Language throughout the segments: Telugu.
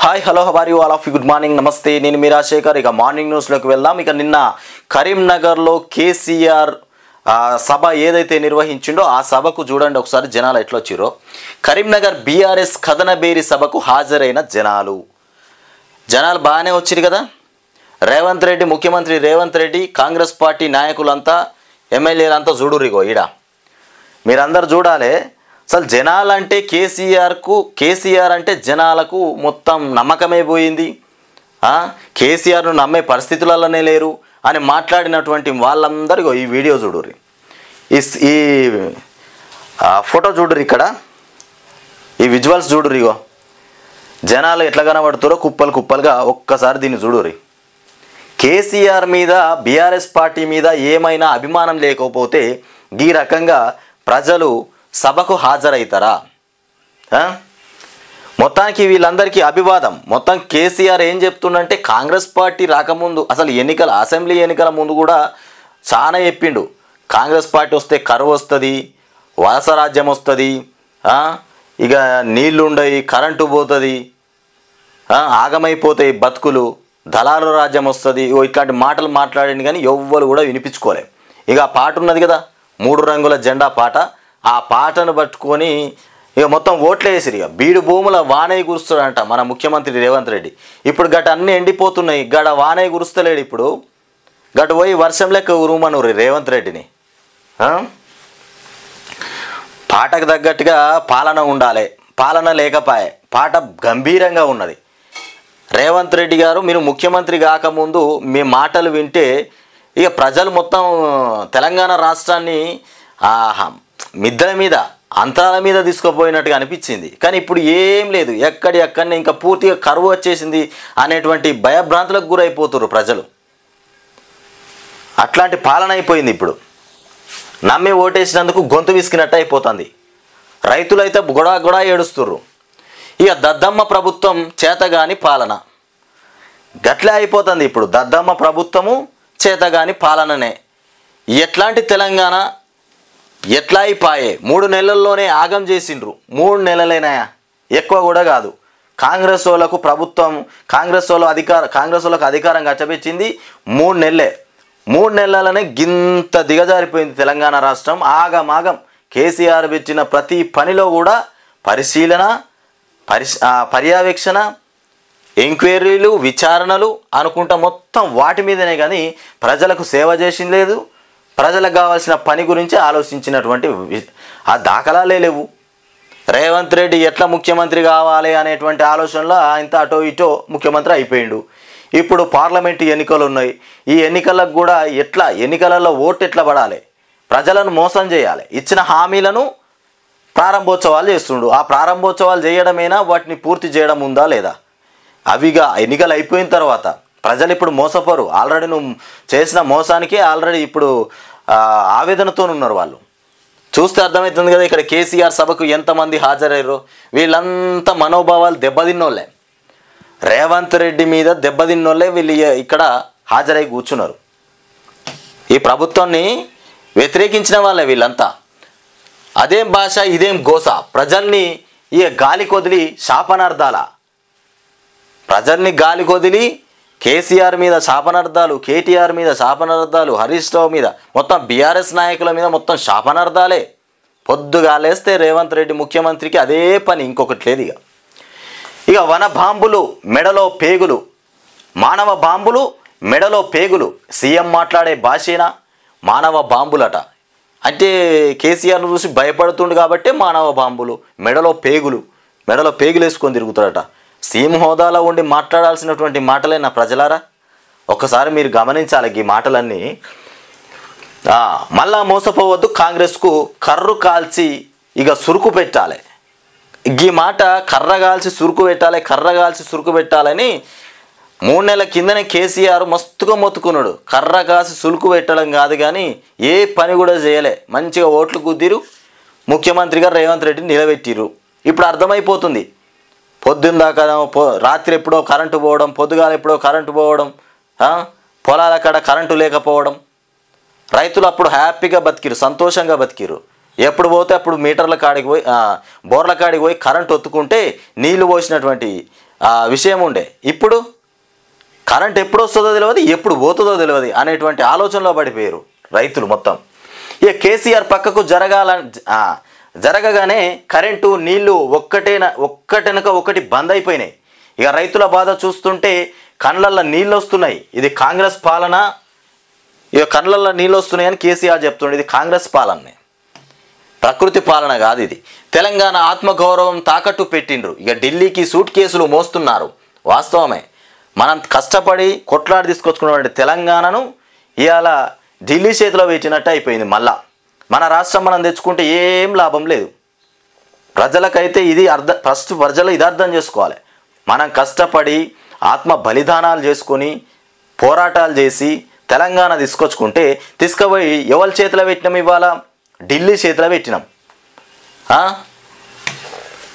Hi hello how are you all of you good morning నమస్తే నేను మీ రాజశేఖర్ ఇక మార్నింగ్ న్యూస్లోకి వెళ్దాం. ఇక నిన్న కరీంనగర్లో కేసీఆర్ సభ ఏదైతే నిర్వహించిండో ఆ సభకు చూడండి ఒకసారి జనాలు ఎట్లా వచ్చిరో. కరీంనగర్ బీఆర్ఎస్ కథనబేరి సభకు హాజరైన జనాలు బాగానే వచ్చిరు కదా. రేవంత్ రెడ్డి ముఖ్యమంత్రి రేవంత్ రెడ్డి కాంగ్రెస్ పార్టీ నాయకులంతా ఎమ్మెల్యేలంతా చూడురిగో ఈడ మీరందరూ చూడాలి. అసలు జనాలంటే కేసీఆర్ అంటే జనాలకు మొత్తం నమ్మకమే పోయింది. కేసీఆర్ను నమ్మే పరిస్థితులలోనే లేరు అని మాట్లాడినటువంటి వాళ్ళందరికీ ఈ వీడియో చూడుర్రి, ఈ ఫోటో చూడుర్రి, ఇక్కడ ఈ విజువల్స్ చూడుర్రి. ఇగో జనాలు ఎట్లా కనబడుతారో కుప్పలు కుప్పలుగా ఒక్కసారి దీన్ని చూడుర్రి. కేసీఆర్ మీద బీఆర్ఎస్ పార్టీ మీద ఏమైనా అభిమానం లేకపోతే ఈ రకంగా ప్రజలు సభకు హాజరవుతారా? మొత్తానికి వీళ్ళందరికీ అభివాదం. మొత్తం కేసీఆర్ ఏం చెప్తుండంటే కాంగ్రెస్ పార్టీ రాకముందు అసలు అసెంబ్లీ ఎన్నికల ముందు కూడా చాలా చెప్పిండు. కాంగ్రెస్ పార్టీ వస్తే కరువు వస్తుంది, వలస రాజ్యం వస్తుంది, ఇక నీళ్లు ఉండయి, కరెంటు పోతుంది, ఆగమైపోతాయి బతుకులు, దళారు రాజ్యం వస్తుంది, ఇట్లాంటి మాటలు మాట్లాడింది. కానీ ఎవ్వరు కూడా వినిపించుకోలే. ఇక ఆ పాట ఉన్నది కదా, 3 రంగుల జెండా పాట. ఆ పాటను పట్టుకొని ఇక మొత్తం ఓట్లు వేసిరు. ఇక బీడు భూముల వానయ్య కురుస్తాడంట మన ముఖ్యమంత్రి రేవంత్ రెడ్డి. ఇప్పుడు గట అన్నీ ఎండిపోతున్నాయి, గడ వానయ్య కురుస్తలేడు. ఇప్పుడు గట పోయి వర్షం లెక్క ఉరుమనురి రేవంత్ రెడ్డిని. పాటకు తగ్గట్టుగా పాలన ఉండాలి, పాలన లేకపాయే. పాట గంభీరంగా ఉన్నది. రేవంత్ రెడ్డి గారు మీరు ముఖ్యమంత్రి కాకముందు మీ మాటలు వింటే ఇక ప్రజలు మొత్తం తెలంగాణ రాష్ట్రాన్ని మిద్దెల మీద అంతరాల మీద తీసుకుపోయినట్టుగా అనిపించింది. కానీ ఇప్పుడు ఏం లేదు, ఎక్కడనే ఇంకా పూర్తిగా కరువు వచ్చేసింది అనేటువంటి భయభ్రాంతులకు గురైపోతున్నారు ప్రజలు. అట్లాంటి పాలన అయిపోయింది. ఇప్పుడు నమ్మి ఓటేసినందుకు గొంతు విసికినట్టు అయిపోతుంది. రైతులైతే గొడా ఏడుస్తుర్రు. ఇక దద్దమ్మ ప్రభుత్వం చేతగాని పాలన గట్లే అయిపోతుంది. ఇప్పుడు దద్దమ్మ ప్రభుత్వము చేతగాని పాలననే. ఎట్లాంటి తెలంగాణ ఎట్లా అయిపోయే 3 నెలల్లోనే ఆగం చేసిండ్రు. 3 నెలలైనా ఎక్కువ కూడా కాదు. కాంగ్రెస్ వాళ్ళకు అధికారం కట్టబెచ్చింది 3 నెలలే. 3 నెలలనే గింత దిగజారిపోయింది తెలంగాణ రాష్ట్రం. ఆగం కేసీఆర్ పెట్టిన ప్రతి పనిలో కూడా పరిశీలన, పర్యవేక్షణ, ఎంక్వైరీలు, విచారణలు అనుకుంటా మొత్తం వాటి మీదనే. కానీ ప్రజలకు సేవ చేసింది లేదు, ప్రజలకు కావాల్సిన పని గురించి ఆలోచించినటువంటి ఆ దాఖలాలే లేవు. రేవంత్ రెడ్డి ఎట్లా ముఖ్యమంత్రి కావాలి అనేటువంటి ఆలోచనలో ఇంత అటో ఇటో ముఖ్యమంత్రి అయిపోయిండు. ఇప్పుడు పార్లమెంటు ఎన్నికలు ఉన్నాయి. ఈ ఎన్నికలకు కూడా ఎన్నికలలో ఓటు ఎట్లా పడాలి, ప్రజలను మోసం చేయాలి, ఇచ్చిన హామీలను ప్రారంభోత్సవాలు చేస్తుండు. ఆ ప్రారంభోత్సవాలు చేయడమేనా, వాటిని పూర్తి చేయడం ఉందా లేదా? అవిగా ఎన్నికలు అయిపోయిన తర్వాత ప్రజలు ఇప్పుడు మోసపోరు. ఆల్రెడీ నువ్వు చేసిన మోసానికి ఆల్రెడీ ఇప్పుడు ఆవేదనతో ఉన్నారు వాళ్ళు. చూస్తే అర్థమవుతుంది కదా ఇక్కడ కేసీఆర్ సభకు ఎంతమంది హాజరయ్యారో. వీళ్ళంతా మనోభావాలు దెబ్బతిన్నోళ్ళే, రేవంత్ రెడ్డి మీద దెబ్బతిన్నోళ్ళే వీళ్ళు ఇక్కడ హాజరై కూర్చున్నారు. ఈ ప్రభుత్వాన్ని వ్యతిరేకించిన వాళ్ళే వీళ్ళంతా. అదేం భాష, ఇదేం గోస. ప్రజల్ని గాలి కొదిలి శాపనార్థాల, ప్రజల్ని గాలి కొదిలి కేసీఆర్ మీద శాపనార్థాలు, కేటీఆర్ మీద శాపనార్థాలు, హరీష్ రావు మీద, మొత్తం బీఆర్ఎస్ నాయకుల మీద మొత్తం శాపనార్థాలే. పొద్దుగాలేస్తే రేవంత్ రెడ్డి ముఖ్యమంత్రికి అదే పని, ఇంకొకటి లేదు. ఇక వన బాంబులు మెడలో పేగులు, మానవ బాంబులు మెడలో పేగులు. సీఎం మాట్లాడే భాషేనా మానవ బాంబులట. అంటే కేసీఆర్ను చూసి భయపడుతుండు కాబట్టి మానవ బాంబులు, మెడలో పేగులు వేసుకొని తిరుగుతాడట. సీఎం హోదాలో ఉండి మాట్లాడాల్సినటువంటి మాటలే నా ప్రజలారా, ఒక్కసారి మీరు గమనించాలి ఈ మాటలన్నీ. మళ్ళా మోసపోవద్దు, కాంగ్రెస్కు కర్రు కాల్చి ఇక సురుకు పెట్టాలి. ఈ మాట కర్ర కాల్చి సురుకు పెట్టాలని 3 నెలల కిందనే కేసీఆర్ మస్తుగా మొత్తుకున్నాడు. కర్ర కాసి సురుకు పెట్టడం కాదు కానీ ఏ పని కూడా చేయలే. మంచిగా ఓట్లు గుద్దిరు, ముఖ్యమంత్రిగా రేవంత్ రెడ్డిని నిలబెట్టిరు. ఇప్పుడు అర్థమైపోతుంది. పొద్దున్న దాకా రాత్రి ఎప్పుడో కరెంటు పోవడం, పొద్దుగాల ఎప్పుడో కరెంటు పోవడం, పొలాల కాడ కరెంటు లేకపోవడం. రైతులు అప్పుడు హ్యాపీగా బతికిరు, సంతోషంగా బతికిరు. ఎప్పుడు పోతే అప్పుడు మీటర్ల కాడికి పోయి బోర్ల కాడికి పోయి కరెంట్ ఒత్తుకుంటే నీళ్లు పోసినటువంటి విషయం ఉండే. ఇప్పుడు కరెంట్ ఎప్పుడు వస్తుందో తెలియదు, ఎప్పుడు పోతుందో తెలియదు అనేటువంటి ఆలోచనలో పడిపోయారు రైతులు మొత్తం. ఇక కేసీఆర్ పక్కకు జరగగానే కరెంటు నీళ్లు ఒక్కటెనక ఒకటి బంద్ అయిపోయినాయి. ఇక రైతుల బాధ చూస్తుంటే కళ్ళల్లో నీళ్ళు వస్తున్నాయి. ఇది కాంగ్రెస్ పాలన, ఇక కళ్ళల్లో నీళ్ళు వస్తున్నాయని కేసీఆర్ చెప్తుండే. ఇది కాంగ్రెస్ పాలనే, ప్రకృతి పాలన కాదు ఇది. తెలంగాణ ఆత్మగౌరవం తాకట్టు పెట్టిండ్రు. ఇక ఢిల్లీకి సూట్ కేసులు మోస్తున్నారు. వాస్తవమే, మనం కష్టపడి కొట్లాడి తీసుకొచ్చుకున్నటువంటి తెలంగాణను ఇవాళ ఢిల్లీ చేతిలో పెట్టినట్టు అయిపోయింది. మళ్ళా మన రాష్ట్రం మనం తెచ్చుకుంటే ఏం లాభం లేదు. ప్రజలకైతే ఇది ఫస్ట్ ప్రజలు ఇది అర్థం చేసుకోవాలి. మనం కష్టపడి ఆత్మ బలిదానాలు చేసుకొని పోరాటాలు చేసి తెలంగాణ తీసుకుపోయి ఎవరి చేతిలో పెట్టినాం? ఇవాళ ఢిల్లీ చేతిలో పెట్టినాం.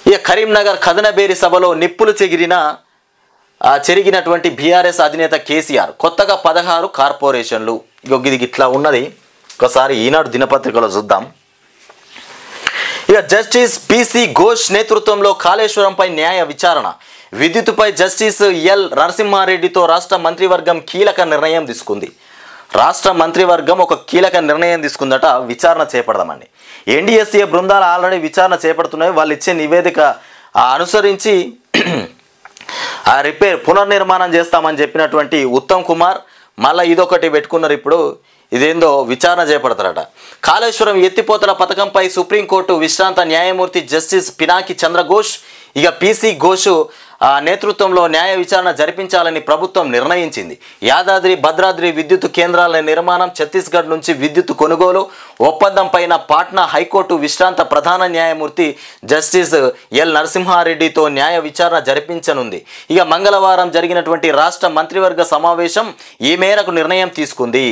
ఇక కరీంనగర్ కదనబేరి సభలో నిప్పులు చెరిగినటువంటి బీఆర్ఎస్ అధినేత కేసీఆర్ కొత్తగా 16 కార్పొరేషన్లు. ఇది ఇట్లా ఉన్నది, ఒకసారి ఈనాడు దినపత్రికలో చూద్దాం. ఇక జస్టిస్ పిసి ఘోష్ నేతృత్వంలో కాళేశ్వరంపై న్యాయ విచారణ. విద్యుత్తుపై జస్టిస్ ఎల్ నరసింహారెడ్డితో రాష్ట్ర మంత్రివర్గం కీలక నిర్ణయం తీసుకుంది. రాష్ట్ర మంత్రివర్గం ఒక కీలక నిర్ణయం తీసుకుందట. విచారణ చేపడదామండి. ఎన్డీఎస్ఏ బృందాలు ఆల్రెడీ విచారణ చేపడుతున్నాయి. వాళ్ళు ఇచ్చే నివేదిక అనుసరించి పునర్నిర్మాణం చేస్తామని చెప్పినటువంటి ఉత్తమ్ కుమార్ మళ్ళీ ఇదొకటి పెట్టుకున్నారు. ఇప్పుడు ఇదేందో విచారణ చేపడతారట. కాళేశ్వరం ఎత్తిపోతల పథకంపై సుప్రీంకోర్టు విశ్రాంత న్యాయమూర్తి జస్టిస్ పినాకి చంద్రఘోష్ ఇక పిసి ఘోష్ నేతృత్వంలో న్యాయ విచారణ జరిపించాలని ప్రభుత్వం నిర్ణయించింది. యాదాద్రి భద్రాద్రి విద్యుత్ కేంద్రాల నిర్మాణం, ఛత్తీస్గఢ్ నుంచి విద్యుత్ కొనుగోలు ఒప్పందం పైన పాట్నా హైకోర్టు విశ్రాంత ప్రధాన న్యాయమూర్తి జస్టిస్ ఎల్ నరసింహారెడ్డితో న్యాయ విచారణ జరిపించనుంది. ఇక మంగళవారం జరిగినటువంటి రాష్ట్ర మంత్రివర్గ సమావేశం ఈ మేరకు నిర్ణయం తీసుకుంది.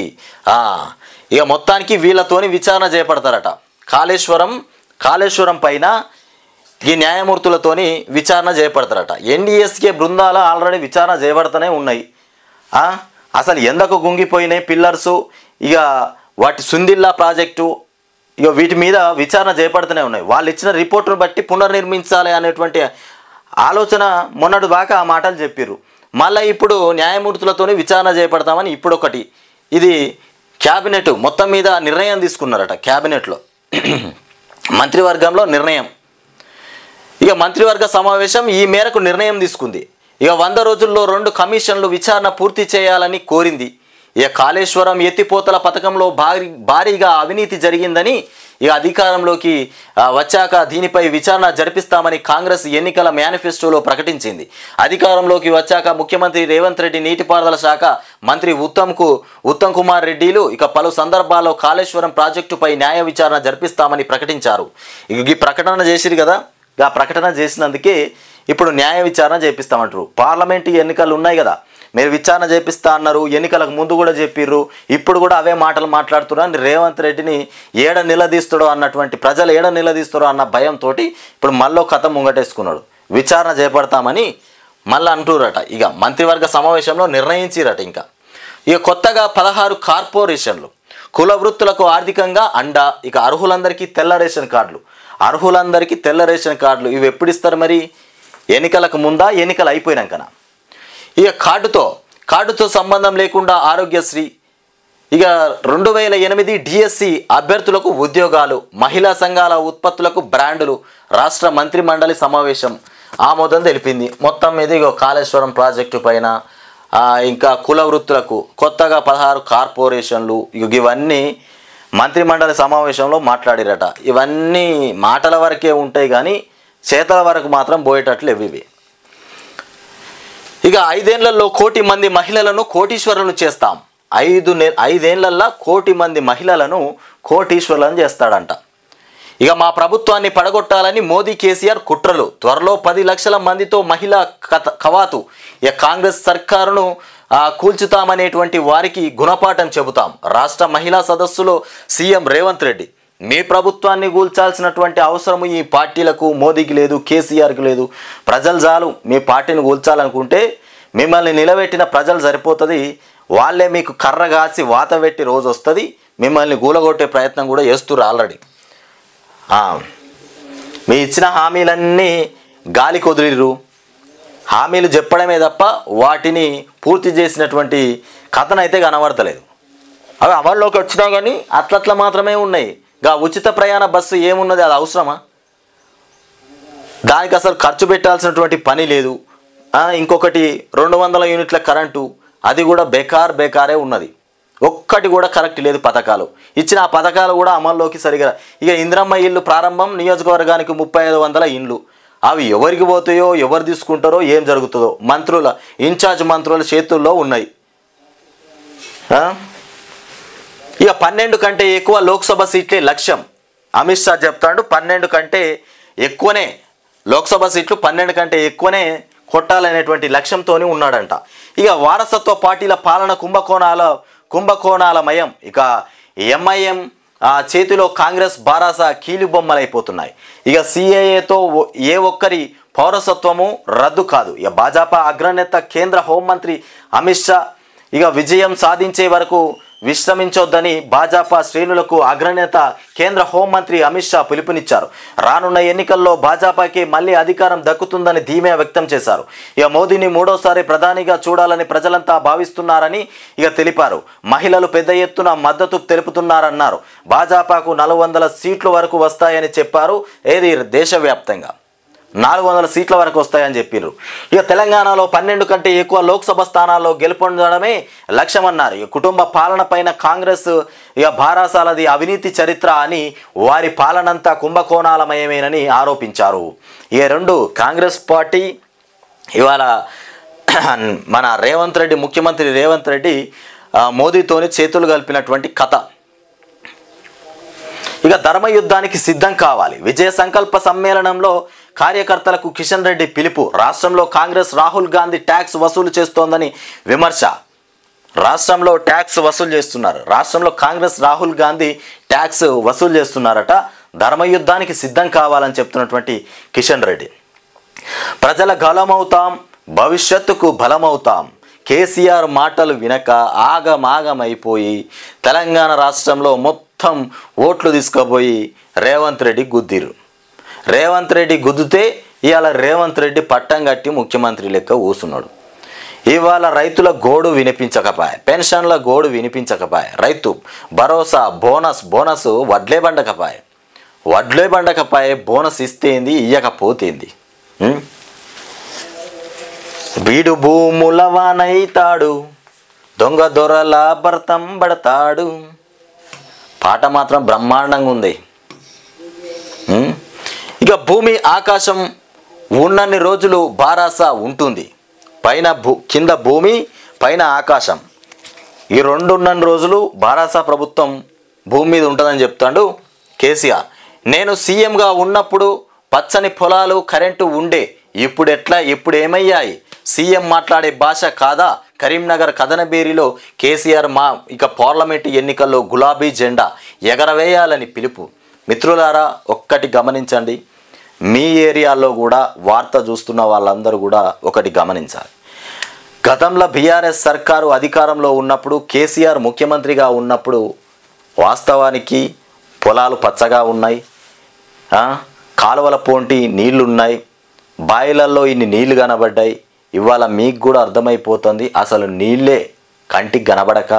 ఇక మొత్తానికి వీళ్ళతోని విచారణ చేపడతారట. కాళేశ్వరం పైన ఈ న్యాయమూర్తులతోని విచారణ చేపడతారట. ఎన్డీఎస్కే బృందాలు ఆల్రెడీ విచారణ చేపడుతూనే ఉన్నాయి. అసలు ఎందుకు గుంగిపోయినాయి పిల్లర్సు, ఇక వాటి సుందిల్లా ప్రాజెక్టు, ఇక వీటి మీద విచారణ చేపడుతూనే ఉన్నాయి. వాళ్ళు ఇచ్చిన రిపోర్టును బట్టి పునర్నిర్మించాలి అనేటువంటి ఆలోచన మొన్నటి దాకా ఆ మాటలు చెప్పారు. మళ్ళీ ఇప్పుడు న్యాయమూర్తులతోని విచారణ చేపడతామని ఇప్పుడు ఒకటి ఇది క్యాబినెట్ మొత్తం మీద నిర్ణయం తీసుకున్నారట. క్యాబినెట్లో మంత్రివర్గంలో నిర్ణయం, ఇక మంత్రివర్గ సమావేశం ఈ మేరకు నిర్ణయం తీసుకుంది. ఇక 100 రోజుల్లో 2 కమిషన్లు విచారణ పూర్తి చేయాలని కోరింది. ఇక కాళేశ్వరం ఎత్తిపోతల పథకంలో భారీగా అవినీతి జరిగిందని ఇక అధికారంలోకి వచ్చాక దీనిపై విచారణ జరిపిస్తామని కాంగ్రెస్ ఎన్నికల మేనిఫెస్టోలో ప్రకటించింది. అధికారంలోకి వచ్చాక ముఖ్యమంత్రి రేవంత్ రెడ్డి, నీటిపారుదల శాఖ మంత్రి ఉత్తమ్ కుమార్ రెడ్డిలు ఇక పలు సందర్భాల్లో కాళేశ్వరం ప్రాజెక్టుపై న్యాయ విచారణ జరిపిస్తామని ప్రకటించారు. ఇక ఈ ప్రకటన చేసిరు కదా, ఆ ప్రకటన చేసినందుకే ఇప్పుడు న్యాయ విచారణ చేపిస్తామంటారు. పార్లమెంటు ఎన్నికలు ఉన్నాయి కదా, మీరు విచారణ చేపిస్తా అన్నారు, ఎన్నికలకు ముందు కూడా చెప్పిర్రు, ఇప్పుడు కూడా అవే మాటలు మాట్లాడుతున్నారు. రేవంత్ రెడ్డిని నిలదీస్తాడో అన్నటువంటి ప్రజలు నిలదీస్తారో అన్న భయంతో ఇప్పుడు మళ్ళీ కథ ముంగటేసుకున్నాడు. విచారణ చేపడతామని మళ్ళీ అంటురట. ఇక మంత్రివర్గ సమావేశంలో నిర్ణయించిరట. ఇక కొత్తగా 16 కార్పొరేషన్లు, కుల వృత్తులకు ఆర్థికంగా అండా, ఇక అర్హులందరికీ తెల్ల రేషన్ కార్డులు ఇవి ఎప్పుడు ఇస్తారు మరి? ఎన్నికలకు ముందా, ఎన్నికలు అయిపోయినాకనా? ఇక కార్డుతో సంబంధం లేకుండా ఆరోగ్యశ్రీ, ఇక 2008 డిఎస్సి అభ్యర్థులకు ఉద్యోగాలు, మహిళా సంఘాల ఉత్పత్తులకు బ్రాండులు రాష్ట్ర మంత్రి మండలి సమావేశం ఆమోదం తెలిపింది. మొత్తం మీద ఇక కాళేశ్వరం ప్రాజెక్టు పైన ఇంకా కుల వృత్తులకు కొత్తగా 16 కార్పొరేషన్లు, ఇవన్నీ మంత్రిమండలి సమావేశంలో మాట్లాడిరట. ఇవన్నీ మాటల వరకే ఉంటాయి కానీ చేతల వరకు మాత్రం పోయేటట్లు ఇవి. ఇక 5 ఏళ్లలో 1 కోటి మంది మహిళలను కోటీశ్వరులను చేస్తాం. 5 ఏళ్లలో 1 కోటి మంది మహిళలను కోటీశ్వరులను చేస్తాడంట. ఇక మా ప్రభుత్వాన్ని పడగొట్టాలని మోదీ కేసీఆర్ కుట్రలు, త్వరలో 10 లక్షల మందితో మహిళా కవాతు, ఇక కాంగ్రెస్ సర్కారును కూల్చుతామనేటువంటి వారికి గుణపాఠం చెబుతాం. రాష్ట్ర మహిళా సదస్సులో సీఎం రేవంత్ రెడ్డి, మీ ప్రభుత్వాన్ని కూల్చాల్సినటువంటి అవసరం ఈ పార్టీలకు, మోదీకి లేదు, కేసీఆర్కి లేదు. ప్రజలు చాలు, మీ పార్టీని కూల్చాలనుకుంటే మిమ్మల్ని నిలబెట్టిన ప్రజలు సరిపోతుంది. వాళ్ళే మీకు కర్ర కాసి వాత పెట్టి రోజు వస్తుంది. మిమ్మల్ని గూలగొట్టే ప్రయత్నం కూడా చేస్తున్నారు ఆల్రెడీ. మీ ఇచ్చిన హామీలన్నీ గాలి కొదిలిరు. హామీలు చెప్పడమే తప్ప వాటిని పూర్తి చేసినటువంటి కథనైతే కనబడతలేదు. అవి అమల్లోకి వచ్చినా కానీ అట్లట్లా మాత్రమే ఉన్నాయి. ఉచిత ప్రయాణ బస్సు ఏమున్నది, అది అవసరమా? దానికి అసలు ఖర్చు పెట్టాల్సినటువంటి పని లేదు. ఇంకొకటి 200 యూనిట్ల కరెంటు, అది కూడా బేకారే ఉన్నది. ఒక్కటి కూడా కరెక్ట్ లేదు. పథకాలు ఇచ్చిన ఆ పథకాలు కూడా అమల్లోకి సరిగా. ఇందిరమ్మ ఇల్లు ప్రారంభం, నియోజకవర్గానికి 3500 ఇండ్లు. అవి ఎవరికి పోతాయో, ఎవరు తీసుకుంటారో, ఏం జరుగుతుందో ఇన్ఛార్జ్ మంత్రుల చేతుల్లో ఉన్నాయి. 12 కంటే ఎక్కువ లోక్సభ సీట్లే లక్ష్యం. అమిత్ షా చెప్తాడు 12 కంటే ఎక్కువనే లోక్సభ సీట్లు 12 కంటే ఎక్కువనే కొట్టాలనేటువంటి లక్ష్యంతో ఉన్నాడంట. వారసత్వ పార్టీల పాలన కుంభకోణాలమయం. ఎంఐఎం చేతిలో కాంగ్రెస్ బారాస కీలుబొమ్మలైపోతున్నాయి. సిఏఏతో ఏ ఒక్కరి పౌరసత్వము రద్దు కాదు. భాజపా అగ్రనేత కేంద్ర హోంమంత్రి అమిత్ షా విజయం సాధించే వరకు విశ్రమించొద్దని భాజపా శ్రేణులకు అగ్రనేత కేంద్ర హోంమంత్రి అమిత్ షా పిలుపునిచ్చారు. రానున్న ఎన్నికల్లో భాజపాకి మళ్ళీ అధికారం దక్కుతుందని ధీమా వ్యక్తం చేశారు. మోదీని మూడోసారి ప్రధానిగా చూడాలని ప్రజలంతా భావిస్తున్నారని తెలిపారు. మహిళలు పెద్ద ఎత్తున మద్దతు తెలుపుతున్నారన్నారు. భాజపాకు 400 సీట్ల వరకు వస్తాయని చెప్పారు. దేశవ్యాప్తంగా 400 సీట్ల వరకు వస్తాయని చెప్పారు. తెలంగాణలో 12 కంటే ఎక్కువ లోక్సభ స్థానాల్లో గెలుపొందడమే లక్ష్యమన్నారు. కుటుంబ పాలన పైన కాంగ్రెస్ భారాసాలది అవినీతి చరిత్ర అని, వారి పాలనంతా కుంభకోణాలమయమేనని ఆరోపించారు. కాంగ్రెస్ పార్టీ ఇవాళ మన ముఖ్యమంత్రి రేవంత్ రెడ్డి మోదీతోని చేతులు కలిపినటువంటి కథ. ధర్మయుద్ధానికి సిద్ధం కావాలి. విజయ సంకల్ప సమ్మేళనంలో కార్యకర్తలకు కిషన్ రెడ్డి పిలుపు. రాష్ట్రంలో కాంగ్రెస్ రాహుల్ గాంధీ ట్యాక్స్ వసూలు చేస్తోందని విమర్శ. రాష్ట్రంలో ట్యాక్స్ వసూలు చేస్తున్నారు. రాష్ట్రంలో కాంగ్రెస్ రాహుల్ గాంధీ ట్యాక్స్ వసూలు చేస్తున్నారట. ధర్మయుద్ధానికి సిద్ధం కావాలని చెప్తున్నటువంటి కిషన్ రెడ్డి. ప్రజల గలమవుతాం, భవిష్యత్తుకు బలమవుతాం. కేసీఆర్ మాటలు వినక ఆగమాగమైపోయి తెలంగాణ రాష్ట్రంలో మొత్తం ఓట్లు తీసుకుపోయి రేవంత్ రెడ్డి గుద్దిరు. రేవంత్ రెడ్డి గుద్దితే ఇవాళ రేవంత్ రెడ్డి పట్టం కట్టి ముఖ్యమంత్రి లెక్క కూసున్నాడు. ఇవాళ రైతుల గోడు వినిపించకపాయే, పెన్షన్ల గోడు వినిపించకపాయే, రైతు భరోసా బోనస్ వడ్లే బండకపాయే. బోనస్ ఇస్తేంది, ఇయ్యకపోతేంది. వీడు భూముల వానైతాడు, దొంగ దొరల భర్తం పడతాడు. పాట మాత్రం బ్రహ్మాండంగా ఉంది. భూమి ఆకాశం ఉన్నన్ని రోజులు బారాస ఉంటుంది. కింద భూమి, పైన ఆకాశం, ఈ రెండు ఉన్నన్ని రోజులు బారాస ప్రభుత్వం భూమి మీద ఉంటుందని చెప్తాడు కేసీఆర్. నేను సీఎంగా ఉన్నప్పుడు పచ్చని పొలాలు, కరెంటు ఉండే. ఇప్పుడు ఏమయ్యాయి? సీఎం మాట్లాడే భాష కాదా? కరీంనగర్ కదనబేరిలో కేసీఆర్ పార్లమెంటు ఎన్నికల్లో గులాబీ జెండా ఎగరవేయాలని పిలుపు. మిత్రులారా, ఒక్కటి గమనించండి. మీ ఏరియాలో కూడా వార్త చూస్తున్న వాళ్ళందరూ కూడా ఒకటి గమనించాలి. గతంలో బీఆర్ఎస్ సర్కారు అధికారంలో ఉన్నప్పుడు, కేసీఆర్ ముఖ్యమంత్రిగా ఉన్నప్పుడు వాస్తవానికి పొలాలు పచ్చగా ఉన్నాయి, కాలువల పోంటి నీళ్లున్నాయి, బాయిలల్లో ఇన్ని నీళ్లు కనబడ్డాయి. ఇవాళ మీకు కూడా అర్థమైపోతుంది, అసలు నీళ్ళే కంటికి కనబడక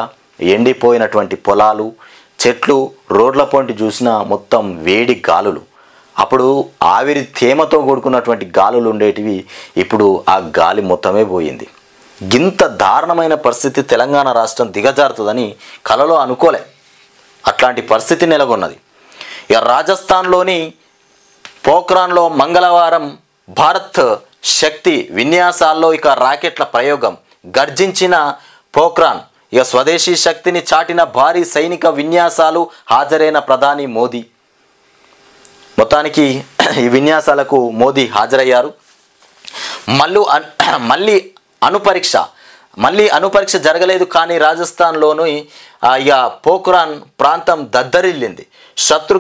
ఎండిపోయినటువంటి పొలాలు, చెట్లు, రోడ్ల పొంటి చూసినా మొత్తం వేడి గాలులు. అప్పుడు ఆవిరి తేమతో కూడుకున్నటువంటి గాలులు ఉండేటివి, ఇప్పుడు ఆ గాలి మొత్తమే పోయింది. ఇంత దారుణమైన పరిస్థితి తెలంగాణ రాష్ట్రం దిగజారుతుందని కలలో అనుకోలే. అట్లాంటి పరిస్థితి నెలకొన్నది. రాజస్థాన్లోని పోఖ్రాన్లో మంగళవారం భారత్ శక్తి విన్యాసాల్లో రాకెట్ల ప్రయోగం. గర్జించిన పోఖ్రాన్. స్వదేశీ శక్తిని చాటిన భారీ సైనిక విన్యాసాలు. హాజరైన ప్రధాని మోదీ. మొత్తానికి ఈ విన్యాసాలకు మోదీ హాజరయ్యారు. మళ్ళీ అణుపరీక్ష జరగలేదు. కానీ రాజస్థాన్లోని పోఖ్రాన్ ప్రాంతం దద్దరిల్లింది. శత్రు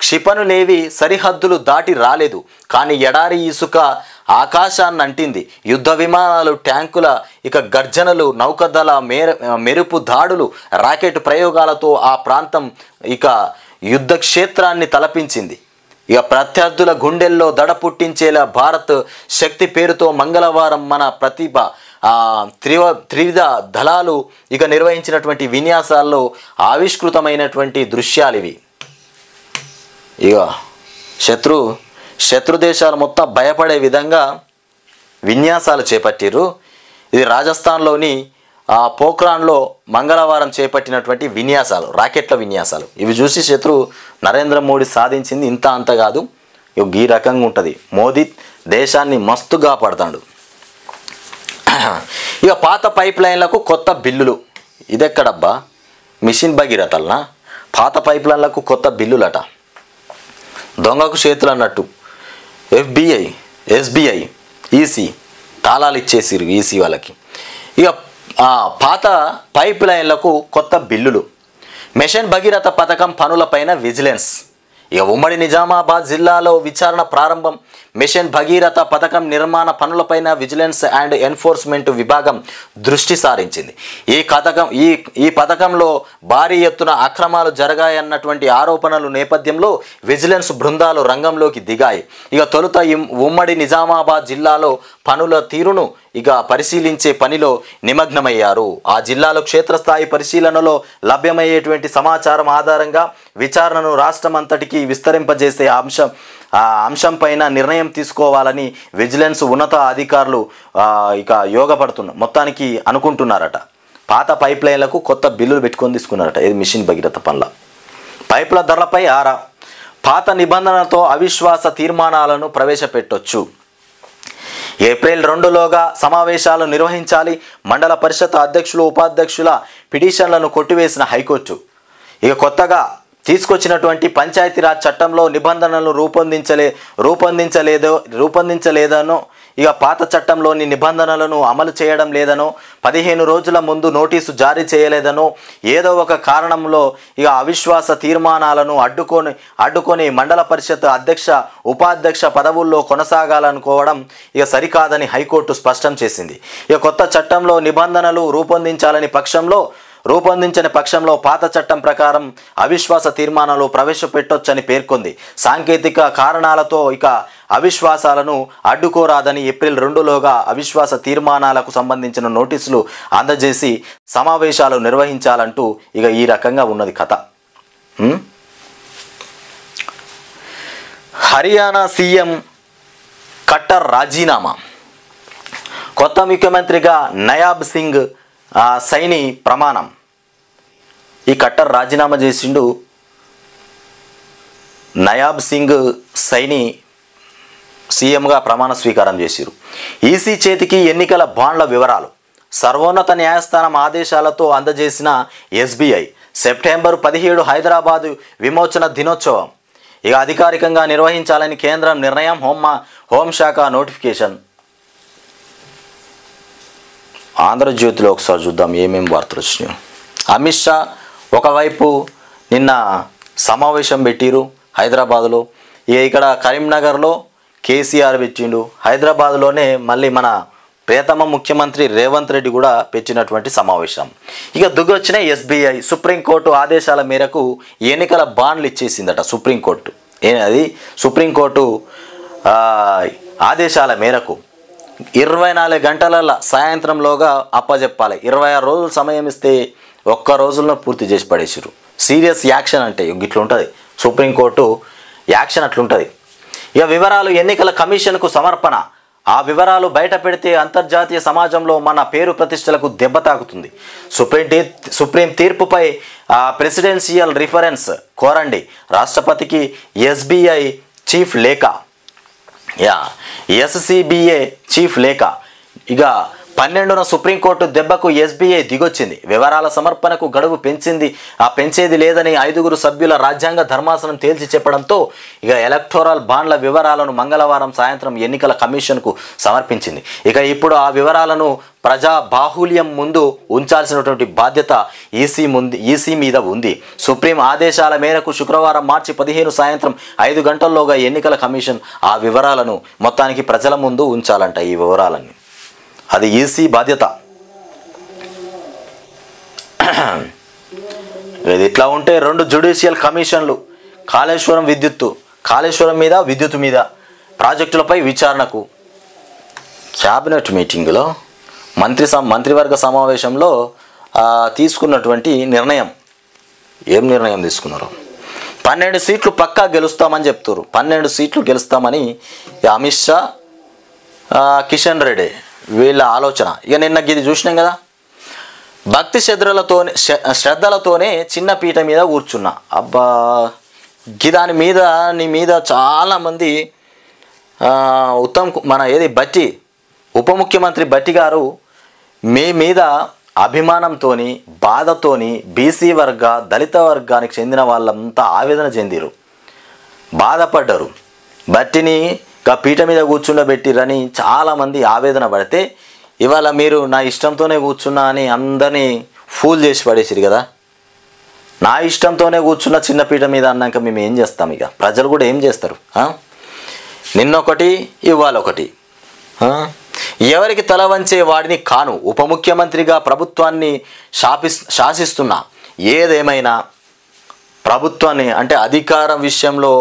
క్షిపణులేవి సరిహద్దులు దాటి రాలేదు. కానీ ఎడారి ఇసుక ఆకాశాన్ని అంటింది. యుద్ధ విమానాలు, ట్యాంకుల గర్జనలు, నౌకదళ మెరుపు దాడులు, రాకెట్ ప్రయోగాలతో ఆ ప్రాంతం యుద్ధ క్షేత్రాన్ని తలపించింది. ఇక ప్రత్యర్థుల గుండెల్లో దడ పుట్టించేలా భారత్ శక్తి పేరుతో మంగళవారం మన ప్రతిభ త్రివిధ దళాలు ఇక నిర్వహించినటువంటి విన్యాసాల్లో ఆవిష్కృతమైనటువంటి దృశ్యాలు ఇవి. ఇక శత్రు దేశాలు మొత్తం భయపడే విధంగా విన్యాసాలు చేపట్టిరు. ఇది రాజస్థాన్లోని పోఖ్రాన్లో మంగళవారం చేపట్టినటువంటి విన్యాసాలు, రాకెట్ల విన్యాసాలు. ఇవి చూసి నరేంద్ర మోడీ సాధించింది ఇంత అంత కాదు, ఈ రకంగా ఉంటుంది. మోదీ దేశాన్ని మస్తుగా పడతాడు. ఇక పాత పైప్ లైన్లకు కొత్త బిల్లులు. ఇదెక్కడబ్బా, మిషన్ భగీరథలనా? పాత పైప్ లైన్లకు కొత్త బిల్లులట. దొంగకు చేతులు అన్నట్టు FBI, SBI, EC తాళాలు ఇచ్చేసిరు EC వాళ్ళకి. ఇక పాత పైప్ లైన్లకు కొత్త బిల్లులు. మిషన్ భగీరథ పథకం పనులపైన విజిలెన్స్. ఇక ఉమ్మడి నిజామాబాద్ జిల్లాలో విచారణ ప్రారంభం. మిషన్ భగీరథ పథకం నిర్మాణ పనులపైన విజిలెన్స్ అండ్ ఎన్ఫోర్స్మెంట్ విభాగం దృష్టి సారించింది. ఈ పథకంలో భారీ ఎత్తున అక్రమాలు జరిగాయన్నటువంటి ఆరోపణలు నేపథ్యంలో విజిలెన్స్ బృందాలు రంగంలోకి దిగాయి. ఇక తొలుత ఉమ్మడి నిజామాబాద్ జిల్లాలో పనుల తీరును ఇక పరిశీలించే పనిలో నిమగ్నమయ్యారు. ఆ జిల్లాలో క్షేత్రస్థాయి పరిశీలనలో లభ్యమయ్యేటువంటి సమాచారం ఆధారంగా విచారణను రాష్ట్రం అంతటికీ విస్తరింపజేసే అంశం పైన నిర్ణయం తీసుకోవాలని విజిలెన్స్ ఉన్నత అధికారులు ఇక మొత్తానికి అనుకుంటున్నారట. పాత పైప్ లైన్లకు కొత్త బిల్లులు పెట్టుకొని తీసుకున్నారట. ఇది మిషన్ భగీరథ పనుల. పైపుల ధరలపై ఆరా. పాత నిబంధనలతో అవిశ్వాస తీర్మానాలను ప్రవేశపెట్టొచ్చు. ఏప్రిల్ 2లోగా సమావేశాలు నిర్వహించాలి. మండల పరిషత్ అధ్యక్షులు ఉపాధ్యక్షుల పిటిషన్లను కొట్టివేసిన హైకోర్టు. ఇక కొత్తగా తీసుకొచ్చినటువంటి పంచాయతీరాజ్ చట్టంలో నిబంధనలను రూపొందించలేదనో ఇక పాత చట్టంలోని నిబంధనలను అమలు చేయడం లేదనో 15 రోజుల ముందు నోటీసు జారీ చేయలేదనో ఏదో ఒక కారణంలో ఇక అవిశ్వాస తీర్మానాలను అడ్డుకొని మండల పరిషత్ అధ్యక్ష ఉపాధ్యక్ష పదవుల్లో కొనసాగాలనుకోవడం ఇక సరికాదని హైకోర్టు స్పష్టం చేసింది. ఇక కొత్త చట్టంలో నిబంధనలు రూపొందించని పక్షంలో పాత చట్టం ప్రకారం అవిశ్వాస తీర్మానాలు ప్రవేశపెట్టొచ్చని పేర్కొంది. సాంకేతిక కారణాలతో ఇక అవిశ్వాసాలను అడ్డుకోరాదని ఏప్రిల్ 2లోగా అవిశ్వాస తీర్మానాలకు సంబంధించిన నోటీసులు అందజేసి సమావేశాలు నిర్వహించాలంటూ ఇక ఈ రకంగా ఉన్నది కథ. హర్యానా సీఎం ఖట్టర్ రాజీనామా. కొత్త ముఖ్యమంత్రిగా నయాబ్ సింగ్ సైని ప్రమాణం. ఈ ఖట్టర్ రాజీనామా చేసిండు. నయాబ్ సింగ్ సైని సీఎంగా ప్రమాణ స్వీకారం చేసిరు. ఈసీ చేతికి ఎన్నికల బాండ్ల వివరాలు. సర్వోన్నత న్యాయస్థానం ఆదేశాలతో అందజేసిన SBI. సెప్టెంబర్ 17 హైదరాబాదు విమోచన దినోత్సవం ఇక అధికారికంగా నిర్వహించాలని కేంద్రం నిర్ణయం. హోంశాఖ నోటిఫికేషన్. ఆంధ్రజ్యోతిలో ఒకసారి చూద్దాం ఏమేమి వార్తలు వచ్చినాయి. అమిత్ షా ఒకవైపు నిన్న సమావేశం పెట్టిరు హైదరాబాదులో. ఇక్కడ కరీంనగర్లో కేసీఆర్ పెట్టిండు. హైదరాబాద్లోనే మళ్ళీ మన ప్రియతమ ముఖ్యమంత్రి రేవంత్ రెడ్డి కూడా పెట్టినటువంటి సమావేశం. ఇక దిగొచ్చిన SBI. సుప్రీంకోర్టు ఆదేశాల మేరకు ఎన్నికల బాండ్లు ఇచ్చేసిందట సుప్రీంకోర్టు. సుప్రీంకోర్టు ఆదేశాల మేరకు 24 గంటల సాయంత్రంలోగా అప్పచెప్పాలి. 26 రోజులు సమయం ఇస్తే 1 రోజుల్లో పూర్తి చేసి పడేసారు. సీరియస్ యాక్షన్ అంటే ఇట్లుంటుంది సుప్రీంకోర్టు యాక్షన్, అట్లుంటుంది. ఇక వివరాలు ఎన్నికల కమిషన్కు సమర్పణ. ఆ వివరాలు బయట పెడితే అంతర్జాతీయ సమాజంలో మన పేరు ప్రతిష్టలకు దెబ్బ తాకుతుంది. సుప్రీం తీర్పుపై ప్రెసిడెన్షియల్ రిఫరెన్స్ కోరండి. రాష్ట్రపతికి SBI చీఫ్ లేఖ. SCBA చీఫ్ లేఖ. ఇక 12న సుప్రీంకోర్టు దెబ్బకు SBI దిగొచ్చింది. వివరాల సమర్పణకు గడువు పెంచేది లేదని 5 సభ్యుల రాజ్యాంగ ధర్మాసనం తేల్చి చెప్పడంతో ఇక ఎలక్టోరల్ బాండ్ల వివరాలను మంగళవారం సాయంత్రం ఎన్నికల కమిషన్కు సమర్పించింది. ఇక ఇప్పుడు ఆ వివరాలను ప్రజా బాహుల్యం ముందు ఉంచాల్సినటువంటి బాధ్యత ఈసీ మీద ఉంది. సుప్రీం ఆదేశాల మేరకు శుక్రవారం మార్చి 15 సాయంత్రం 5 గంటల్లోగా ఎన్నికల కమిషన్ ఆ వివరాలను మొత్తానికి ప్రజల ముందు ఉంచాలంట. ఈ వివరాలన్నీ అది ఈసీ బాధ్యత. ఇది ఇట్లా ఉంటే 2 జ్యుడిషియల్ కమిషన్లు. కాళేశ్వరం విద్యుత్తు కాళేశ్వరం మీద, విద్యుత్ మీద ప్రాజెక్టులపై విచారణకు క్యాబినెట్ మీటింగ్లో మంత్రివర్గ సమావేశంలో తీసుకున్నటువంటి నిర్ణయం. ఏం నిర్ణయం తీసుకున్నారు? 12 సీట్లు పక్కా గెలుస్తామని చెప్తారు. 12 సీట్లు గెలుస్తామని అమిత్ షా, కిషన్ రెడ్డి వీళ్ళ ఆలోచన. ఇక నిన్న ఇది చూసినాం కదా, భక్తి శ్రద్ధలతోనే చిన్న పీట మీద కూర్చున్నా. అబ్బా, దాని మీద నీ మీద చాలామంది బట్టి ఉప ముఖ్యమంత్రి బట్టి గారు మీ మీద అభిమానంతోని, బాధతోని బీసీ దళిత వర్గానికి చెందిన వాళ్ళంతా ఆవేదన చెందిరు, బాధపడ్డారు. బట్టిని పీట మీద కూర్చుండబెట్టిరని చాలామంది ఆవేదన పడితే, ఇవాళ మీరు నా ఇష్టంతోనే కూర్చున్నా అని అందరినీ ఫూల్ చేసి పడేసిరు కదా. నా ఇష్టంతోనే కూర్చున్న చిన్న పీట మీద అన్నాక మేము ఏం చేస్తాం? ఇక ప్రజలు కూడా ఏం చేస్తారు? నిన్నొకటి ఇవాళొకటి. ఎవరికి తల వంచే వాడిని కాను, ఉప ముఖ్యమంత్రిగా ప్రభుత్వాన్ని శాసిస్తున్నా. ఏదేమైనా ప్రభుత్వాన్ని అంటే అధికారం విషయంలో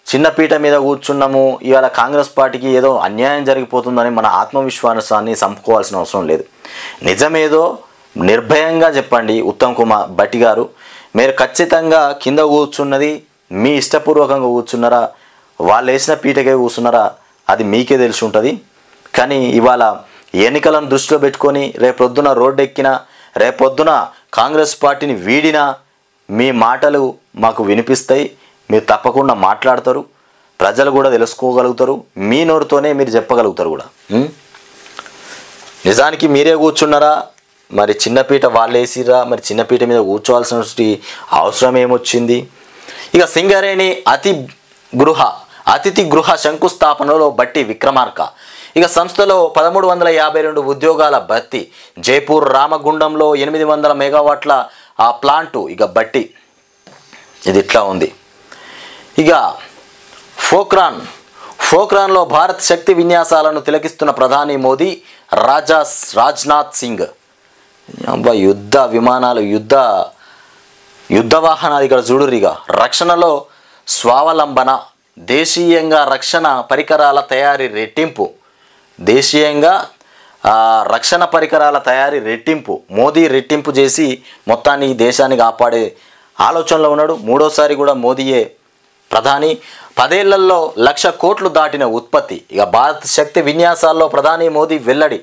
చిన్నపీట మీద కూర్చున్నాము, ఇవాళ కాంగ్రెస్ పార్టీకి ఏదో అన్యాయం జరిగిపోతుందని మన ఆత్మవిశ్వాసాన్ని చంపుకోవాల్సిన అవసరం లేదు. నిజమేదో నిర్భయంగా చెప్పండి. ఉత్తమ్ కుమార్ భట్టి గారు, మీరు ఖచ్చితంగా కింద కూర్చున్నది మీ ఇష్టపూర్వకంగా కూర్చున్నారా, వాళ్ళు వేసిన పీటకే కూర్చున్నారా, అది మీకే తెలిసి ఉంటుంది. కానీ ఇవాళ ఎన్నికలను దృష్టిలో పెట్టుకొని రేపొద్దున రోడ్డు ఎక్కినా, రేపొద్దున కాంగ్రెస్ పార్టీని వీడినా మీ మాటలు మాకు వినిపిస్తాయి. మీరు తప్పకుండా మాట్లాడతారు, ప్రజలు కూడా తెలుసుకోగలుగుతారు, మీ నోరుతోనే మీరు చెప్పగలుగుతారు కూడా. నిజానికి మీరే కూర్చున్నారా, మరి చిన్నపీట వాళ్ళు వేసిరా, మరి చిన్నపీట మీద కూర్చోవాల్సిన అవసరం ఏమొచ్చింది? ఇక సింగరేణి అతిథి గృహ శంకుస్థాపనలో బట్టి విక్రమార్క. ఇక సంస్థలో 1352 ఉద్యోగాల భర్తీ. జైపూర్ రామగుండంలో 800 మెగావాట్ల ఆ ప్లాంటు ఇక బట్టి. ఇది ఇట్లా ఉంది. ఇక ఫోక్రాన్లో భారత్ శక్తి విన్యాసాలను తిలకిస్తున్న ప్రధాని మోదీ, రాజ్నాథ్ సింగ్. యుద్ధ విమానాలు, యుద్ధ వాహనాలు ఇక్కడ చూడురిగా. రక్షణలో స్వావలంబన, దేశీయంగా రక్షణ పరికరాల తయారీ రెట్టింపు. రక్షణ పరికరాల తయారీ రెట్టింపు. మోదీ రెట్టింపు చేసి మొత్తాన్ని దేశాన్ని కాపాడే ఆలోచనలో ఉన్నాడు. మూడోసారి కూడా మోదీయే ప్రధాని. 10 ఏళ్లలో 1,00,000 కోట్లు దాటిన ఉత్పత్తి. ఇక భారత్ శక్తి విన్యాసాల్లో ప్రధాని మోదీ వెల్లడి.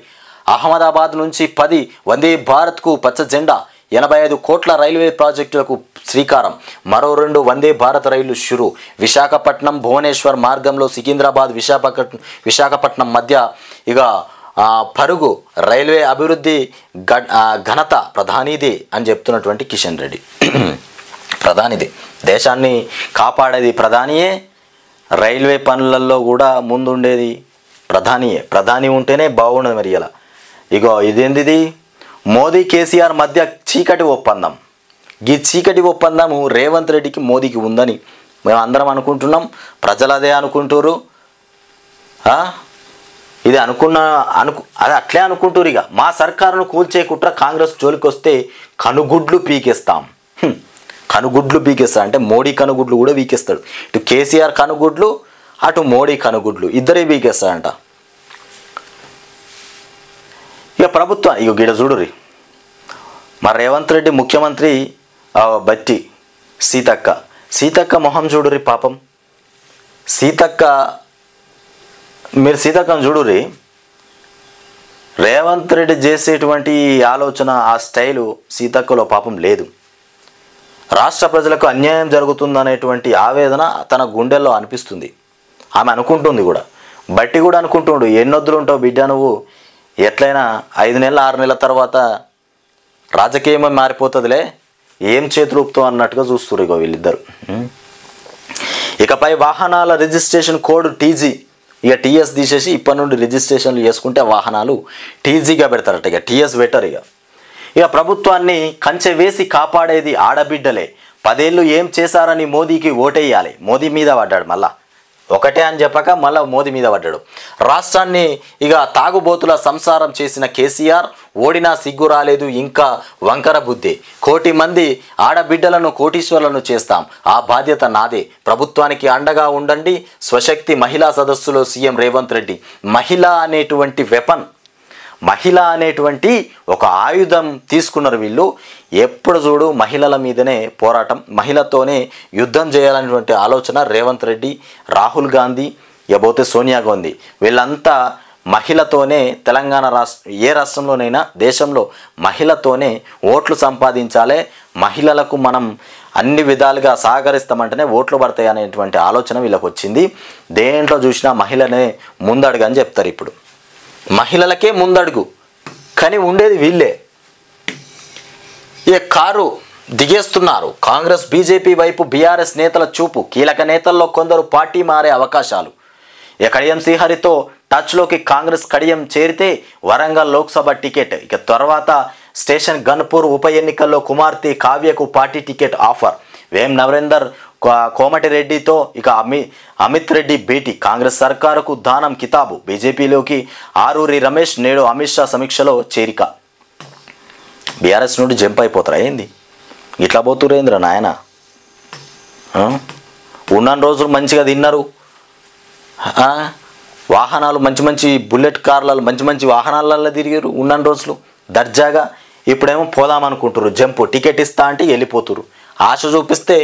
అహ్మదాబాద్ నుంచి 10 వందే భారత్కు పచ్చ జెండా. 85 కోట్ల రైల్వే ప్రాజెక్టులకు శ్రీకారం. మరో 2 వందే భారత్ రైళ్లు షురు. విశాఖపట్నం భువనేశ్వర్ మార్గంలో సికింద్రాబాద్ విశాఖపట్నం మధ్య ఇక పరుగు రైల్వే అభివృద్ధి ఘనత ప్రధానిది అని చెప్తున్నటువంటి కిషన్ రెడ్డి. ప్రధానిది, దేశాన్ని కాపాడేది ప్రధానియే, రైల్వే పనులలో కూడా ముందుండేది ప్రధానియే. ప్రధాని ఉంటేనే బాగుండదు. మరి ఇలా ఇగో ఇదేంటిది, మోదీ కేసీఆర్ మధ్య చీకటి ఒప్పందం. ఈ చీకటి ఒప్పందము రేవంత్ రెడ్డికి మోదీకి ఉందని మేము అందరం అనుకుంటున్నాం, ప్రజలు అదే అనుకుంటారు. ఇది అది అట్లే అనుకుంటారు. ఇక మా సర్కారును కూల్చే కుట్ర కాంగ్రెస్ జోలికి వస్తే కనుగుడ్లు పీకేస్తాం. కనుగుడ్లు పీకేస్తా అంటే మోడీ కనుగుడ్లు కూడా పీకేస్తాడు. ఇటు కేసీఆర్ కనుగుడ్లు, అటు మోడీ కనుగుడ్లు ఇద్దరే పీకేస్తాడంట. ఇక ప్రభుత్వం ఇక గిడ చూడురి, మరి రేవంత్ రెడ్డి ముఖ్యమంత్రి బట్టి సీతక్క మొహం చూడురి పాపం. మీరు సీతక్కను చూడురి. రేవంత్ రెడ్డి చేసేటువంటి ఆలోచన, ఆ స్టైలు సీతక్కలో పాపం లేదు. రాష్ట్ర ప్రజలకు అన్యాయం జరుగుతుందనేటువంటి ఆవేదన తన గుండెల్లో అనిపిస్తుంది. ఆమె అనుకుంటుంది కూడా, బట్టి కూడా అనుకుంటుండు. ఎన్నొద్దులు ఉంటావు బిడ్డ నువ్వు, ఎట్లయినా 5 నెలల 6 నెలల తర్వాత రాజకీయమే మారిపోతుందిలే, ఏం చేతులు ఊపుతావు అన్నట్టుగా చూస్తున్నారు ఇగో వీళ్ళిద్దరు. ఇకపై వాహనాల రిజిస్ట్రేషన్ కోడ్ టీజీ. ఇక టీఎస్ తీసేసి ఇప్పటి నుండి రిజిస్ట్రేషన్లు చేసుకుంటే వాహనాలు టీజీగా పెడతారట. ఇక టీఎస్ బెటర్. ఇక ప్రభుత్వాన్ని కంచె వేసి కాపాడేది ఆడబిడ్డలే. 10 ఏళ్ళు ఏం చేశారని మోదీకి ఓటేయాలి. మోదీ మీద పడ్డాడు మళ్ళా. ఒకటే అని చెప్పక మళ్ళీ మోదీ మీద పడ్డాడు. రాష్ట్రాన్ని ఇక తాగుబోతుల సంసారం చేసిన కేసీఆర్ ఓడినా సిగ్గు రాలేదు ఇంకా వంకర బుద్ధి. 1,00,00,000 మంది ఆడబిడ్డలను కోటీశ్వరులను చేస్తాం, ఆ బాధ్యత నాదే, ప్రభుత్వానికి అండగా ఉండండి. స్వశక్తి మహిళా సదస్సులో సీఎం రేవంత్ రెడ్డి. మహిళ అనేటువంటి వెపన్, మహిళ అనేటువంటి ఒక ఆయుధం తీసుకున్నారు వీళ్ళు. ఎప్పుడు చూడు మహిళల మీదనే పోరాటం, మహిళతోనే యుద్ధం చేయాలనేటువంటి ఆలోచన రేవంత్ రెడ్డి, రాహుల్ గాంధీ, ఇకపోతే సోనియా గాంధీ, వీళ్ళంతా మహిళతోనే తెలంగాణ ఏ రాష్ట్రంలోనైనా దేశంలో మహిళతోనే ఓట్లు సంపాదించాలి, మహిళలకు మనం అన్ని విధాలుగా సహకరిస్తామంటేనే ఓట్లు పడతాయి అనేటువంటి ఆలోచన వీళ్ళకి వచ్చింది. దేంట్లో చూసినా మహిళనే ముందడుగు అని చెప్తారు. ఇప్పుడు మహిళలకే ముందడుగు, కానీ ఉండేది వీళ్ళే. ఈ కారు దిగేస్తున్నారు. కాంగ్రెస్ బీజేపీ వైపు బీఆర్ఎస్ నేతల చూపు. కీలక నేతల్లో కొందరు పార్టీ మారే అవకాశాలు. కడియం శ్రీహరితో టచ్లోకి కాంగ్రెస్. కడియం చేరితే వరంగల్ లోక్సభ టికెట్. ఇక తర్వాత స్టేషన్ గన్పూర్ ఉప ఎన్నికల్లో కుమార్తె కావ్యకు పార్టీ టికెట్ ఆఫర్. వేం నరేందర్ కోమటిరెడ్డితో ఇక అమిత్ రెడ్డి భేటీ. కాంగ్రెస్ సర్కారుకు దానం కితాబు. బీజేపీలోకి ఆరూరి రమేష్ నేడు అమిత్ షా సమీక్షలో చేరిక. బీఆర్ఎస్ నుండి జంప్ అయిపోతారా ఏంది? ఇట్లా పోతురేంద్ర నాయన. ఉన్న రోజులు మంచిగా తిన్నారు, వాహనాలు మంచి మంచి బుల్లెట్ కార్లలో మంచి మంచి వాహనాలలో తిరిగారు ఉన్న రోజులు దర్జాగా. ఇప్పుడేమో పోదామనుకుంటారు, జంపు టికెట్ ఇస్తా అంటే వెళ్ళిపోతురు. ఆశ చూపిస్తే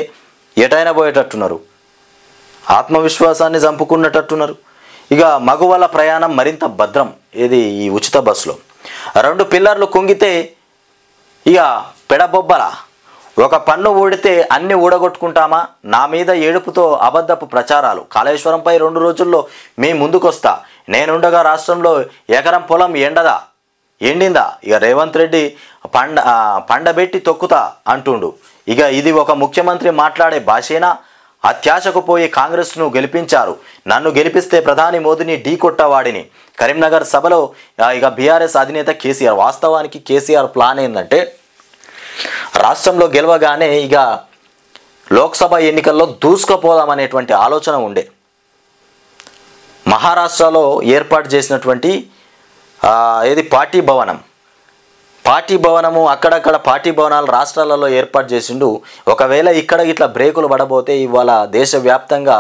ఎటైనా పోయేటట్టున్నారు, ఆత్మవిశ్వాసాన్ని చంపుకున్నట్టున్నారు. ఇక మగువల ప్రయాణం మరింత భద్రం. ఇది ఈ ఉచిత బస్సులో 2 పిల్లర్లు కుంగితే ఇక పెడబొబ్బల. ఒక పన్ను ఊడితే అన్ని ఊడగొట్టుకుంటామా? నా మీద ఏడుపుతో అబద్ధపు ప్రచారాలు. కాళేశ్వరంపై 2 రోజుల్లో మీ ముందుకొస్తా. నేనుండగా రాష్ట్రంలో ఎకరం పొలం ఎండిందా? ఇక రేవంత్ రెడ్డి పండబెట్టి తొక్కుతా అంటుండు. ఇక ఇది ఒక ముఖ్యమంత్రి మాట్లాడే భాషేనా? అత్యాశకు పోయి కాంగ్రెస్ను గెలిపించారు, నన్ను గెలిపిస్తే ప్రధాని మోదీని ఢీ కొట్టవాడిని. కరీంనగర్ సభలో ఇక బీఆర్ఎస్ అధినేత కేసీఆర్. వాస్తవానికి కేసీఆర్ ప్లాన్ ఏంటంటే రాష్ట్రంలో గెలవగానే ఇక లోక్సభ ఎన్నికల్లో దూసుకుపోదామనేటువంటి ఆలోచన ఉండే. మహారాష్ట్రలో ఏర్పాటు చేసినటువంటి పార్టీ భవనము అక్కడక్కడ పార్టీ భవనాలు రాష్ట్రాలలో ఏర్పాటు చేసిండు. ఒకవేళ ఇక్కడ ఇట్లా బ్రేకులు పడబోతే ఇవాళ దేశవ్యాప్తంగా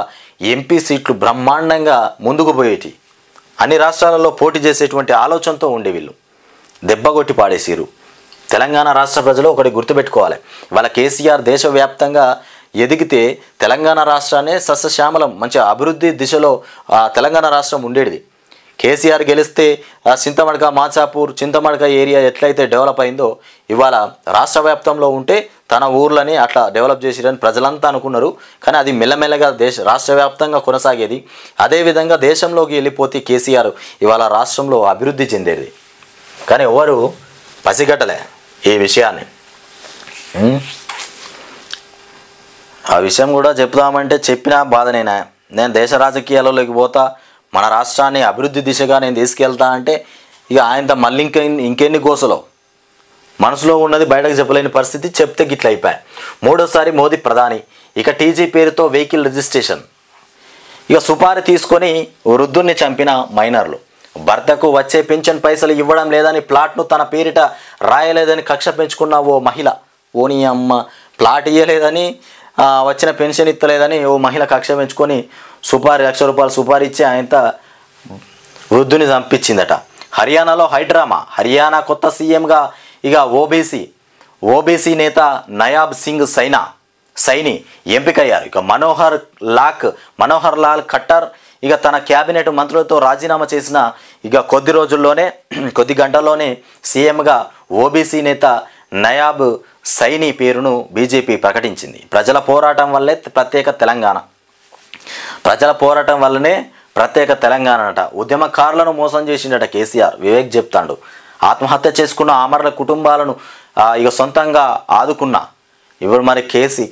ఎంపీ సీట్లు బ్రహ్మాండంగా ముందుకు పోయేటి. అన్ని రాష్ట్రాలలో పోటీ చేసేటువంటి ఆలోచనతో ఉండే వీళ్ళు దెబ్బగొట్టి పాడేసిరు. తెలంగాణ రాష్ట్ర ప్రజలు ఒకటి గుర్తుపెట్టుకోవాలి, ఇవాళ కేసీఆర్ దేశవ్యాప్తంగా ఎదిగితే తెలంగాణ రాష్ట్రాన్ని సస్యశ్యామలం మంచి అభివృద్ధి దిశలో తెలంగాణ రాష్ట్రం ఉండేది. కేసీఆర్ గెలిస్తే చింతమడక మాచాపూర్ చింతమడక ఏరియా ఎట్లయితే డెవలప్ అయిందో ఇవాళ రాష్ట్ర వ్యాప్తంలో ఉంటే తన ఊర్లని అట్లా డెవలప్ చేసిరని ప్రజలంతా అనుకున్నారు. కానీ అది మెల్లమెల్లగా రాష్ట్ర వ్యాప్తంగా కొనసాగేది. అదేవిధంగా దేశంలోకి వెళ్ళిపోతే కేసీఆర్ ఇవాళ రాష్ట్రంలో అభివృద్ధి చెందేది. కానీ ఎవరు పసిగట్టలే ఈ విషయాన్ని. ఆ విషయం కూడా చెప్దామంటే చెప్పినా బాధనేనా. నేను దేశ రాజకీయాల్లోకి పోతా, మన రాష్ట్రాన్ని అభివృద్ధి దిశగా నేను తీసుకెళ్తా అంటే ఇక ఆయనతో మళ్ళీ ఇంకెన్ని గోసలో మనసులో ఉన్నది బయటకు చెప్పలేని పరిస్థితి. చెప్తే గిట్ల అయిపోయాయి. 3వ మోదీ ప్రధాని. ఇక టీజీ పేరుతో వెహికల్ రిజిస్ట్రేషన్. ఇక సుపారీ తీసుకొని వృద్ధుల్ని చంపిన మైనర్లు. భర్తకు వచ్చే పెన్షన్ పైసలు ఇవ్వడం లేదని ప్లాట్ను తన పేరిట రాయలేదని కక్ష పెంచుకున్న ఓ మహిళ. ఓని అమ్మ, ప్లాట్ ఇవ్వలేదని వచ్చిన పెన్షన్ ఇస్తలేదని ఓ మహిళ కక్ష పెంచుకొని సుపారీ ₹1,00,000 సుపారీ ఇచ్చి ఆయనతో వృద్ధుని చంపించిందట. హర్యానాలో హైడ్రామా. హర్యానా కొత్త సీఎంగా ఇక ఓబీసీ నేత నయాబ్ సింగ్ సైని ఎంపికయ్యారు. ఇక మనోహర్ లాల్ ఖట్టర్ ఇక తన క్యాబినెట్ మంత్రులతో రాజీనామా చేసిన ఇక కొద్ది గంటల్లోనే సీఎంగా ఓబీసీ నేత నయాబ్ సైని పేరును బీజేపీ ప్రకటించింది. ప్రజల పోరాటం వల్లనే ప్రత్యేక తెలంగాణ అట. ఉద్యమకారులను మోసం చేసిండట కేసీఆర్. వివేక్ చెప్తాడు. ఆత్మహత్య చేసుకున్న అమరుల కుటుంబాలను ఇక సొంతంగా ఆదుకున్నా. ఇప్పుడు మరి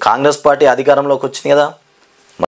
కాంగ్రెస్ పార్టీ అధికారంలోకి వచ్చింది కదా.